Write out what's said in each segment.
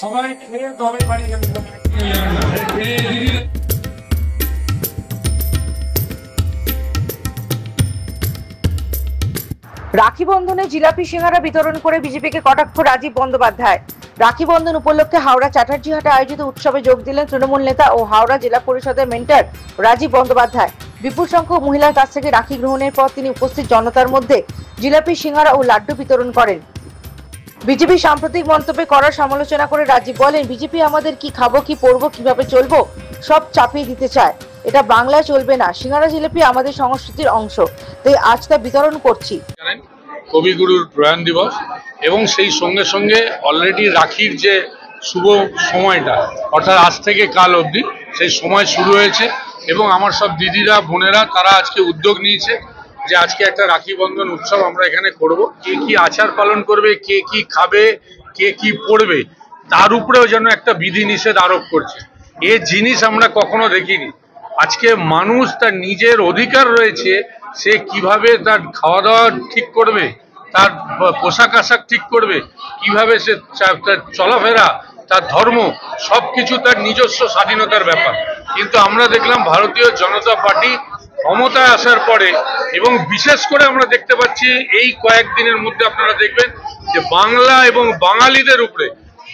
সবাই খেয়ে তবে বাড়ি গেল। রাখি বন্ধনে জিলাপি সিঙ্গারা বিতরণ করে বিজেপিকে কটাক্ষ রাজীব বন্দ্যোপাধ্যায়। রাখি বন্ধন উপলক্ষে হাওড়া চ্যাটার্জিহাটে আয়োজিত উৎসবে যোগ দিলেন তৃণমূল নেতা ও হাওড়া জেলা পরিষদের মেন্টর রাজীব বন্দ্যোপাধ্যায়। বিপুল সংখ্যক মহিলার কাছ থেকে রাখি গ্রহণের পর তিনি উপস্থিত জনতার মধ্যে জিলাপি সিঙ্গারা ও লাড্ডু বিতরণ করেন। বিজেপি সাম্প্রতিক মন্তব্যে করার সমালোচনা করে রাজীব বলেন, বিজেপি আমাদের কি খাবো, কি পরবো, কিভাবে চলবো সব চাপিয়ে দিতে চায়। এটা বাংলায় চলবে না। সিঙ্গারা জিলাপি আমাদের সংস্কৃতির অংশ, তাই আজ তা বিতরণ করছি। কবিগুরুর প্রয়াণ দিবস এবং সেই সঙ্গে সঙ্গে অলরেডি রাখির যে শুভ সময়টা অর্থাৎ আজ থেকে কাল অবধি সেই সময় শুরু হয়েছে এবং আমার সব দিদিরা বোনেরা তারা আজকে উদ্যোগ নিয়েছে যে আজকে একটা রাখি বন্ধন উৎসব আমরা এখানে করব। কে কি আচার পালন করবে, কে কি খাবে, কে কি পড়বে তার উপরেও যেন একটা বিধিনিষেধ আরোপ করছে। এ জিনিস আমরা কখনো দেখিনি। আজকে মানুষ তার নিজের অধিকার রয়েছে, সে কিভাবে তার খাওয়া দাওয়া ঠিক করবে, তার পোশাক আশাক ঠিক করবে, কিভাবে সে তার চলাফেরা, তার ধর্ম সবকিছু তার নিজস্ব স্বাধীনতার ব্যাপার। কিন্তু আমরা দেখলাম ভারতীয় জনতা পার্টি ক্ষমতায় আসার পরে এবং বিশেষ করে আমরা দেখতে পাচ্ছি এই কয়েকদিনের মধ্যে আপনারা দেখবেন যে বাংলা এবং বাঙালিদের উপরে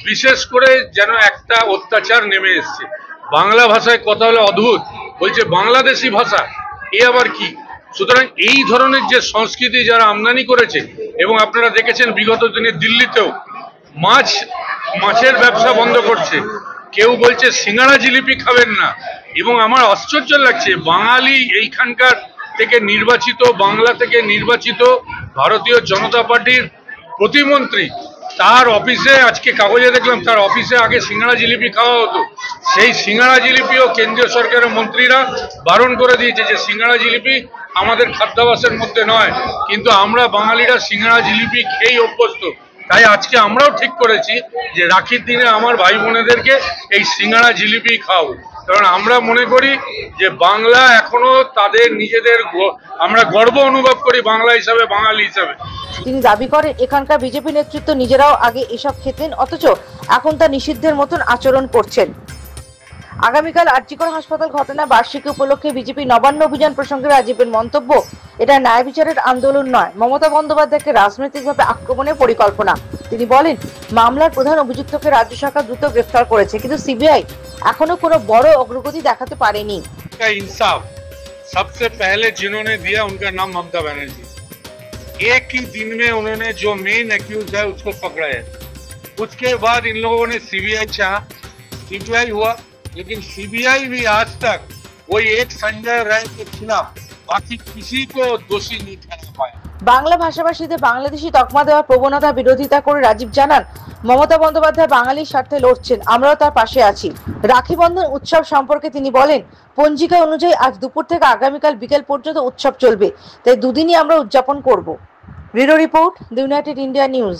বিশেষ করে যেন একটা অত্যাচার নেমে এসছে। বাংলা ভাষায় কথা হলে অদ্ভুত, বলছে বাংলাদেশি ভাষা, এ আবার কি? সুতরাং এই ধরনের যে সংস্কৃতি যারা আমদানি করেছে এবং আপনারা দেখেছেন বিগত দিনে দিল্লিতেও মাছের ব্যবসা বন্ধ করছে, কেউ বলছে সিঙ্গারা জিলিপি খাবেন না। এবং আমার আশ্চর্য লাগছে বাঙালি এইখানকার থেকে নির্বাচিত, বাংলা থেকে নির্বাচিত ভারতীয় জনতা পার্টির প্রতিমন্ত্রী, তার অফিসে আজকে কাগজে দেখলাম তার অফিসে আগে সিঙ্গারা জিলিপি খাওয়া হতো, সেই সিঙ্গারা জিলিপিও কেন্দ্রীয় সরকারের মন্ত্রীরা বারণ করে দিয়েছে যে সিঙ্গারা জিলিপি আমাদের খাদ্যাভ্যাসের মধ্যে নয়। কিন্তু আমরা বাঙালিরা সিঙ্গারা জিলিপি খেয়েই অভ্যস্ত, তাই আজকে আমরাও ঠিক করেছি যে রাখির দিনে আমার ভাই বোনেদেরকে এই সিঙ্গারা জিলিপি খাওয়াবো। কারণ আমরা মনে করি যে বাংলা এখনো তাদের নিজেদের, আমরা গর্ব অনুভব করি বাংলা হিসাবে, বাঙালি হিসাবে। তিনি দাবি করেন এখানকার বিজেপি নেতৃত্ব নিজেরাও আগে এসব খেতেন, অথচ এখন তা নিষিদ্ধের মতন আচরণ করছেন। আগামীকাল আরজিকর হাসপাতাল ঘটনা বার্ষিকী উপলক্ষে বিজেপি নবান্ন অভিযান প্রসঙ্গে রাজীবের মন্তব্য, এটা ন্যায় বিচারের আন্দোলন নয়, মমতা বন্দ্যোপাধ্যায়কে রাজনৈতিকভাবে আক্রমণের পরিকল্পনা। তিনি বলেন, মামলার প্রধান অভিযুক্তকে রাজ্য সরকার দ্রুত গ্রেফতার করেছে, কিন্তু সিবিআই এখনো কোনো বড় অগ্রগতি দেখাতে পারেনি। इंसाफ सबसे पहले जिन्होंने दिया उनका नाम ममता बनर्जी। एक ही दिन में उन्होंने जो मेन एक्यूज है उसको पकड़ा है। उसके बाद इन लोगों ने सीबीआई चाहा, सीबीआई हुआ, लेकिन सीबीआई भी आज तक कोई एक संजय राय के खिलाफ बाकी किसी को दोषी नहीं ठहरा पाया। বাংলা ভাষাভাষীদের বাংলাদেশি তকমা দেওয়ার প্রবণতা বিরোধিতা করে রাজীব জানান, মমতা বন্দ্যোপাধ্যায় বাঙালির স্বার্থে লড়ছেন, আমরাও তার পাশে আছি। রাখি বন্ধন উৎসব সম্পর্কে তিনি বলেন, পঞ্জিকা অনুযায়ী আজ দুপুর থেকে আগামীকাল বিকেল পর্যন্ত উৎসব চলবে, তাই দুদিনই আমরা উদযাপন করব। Bureau report, the United India news.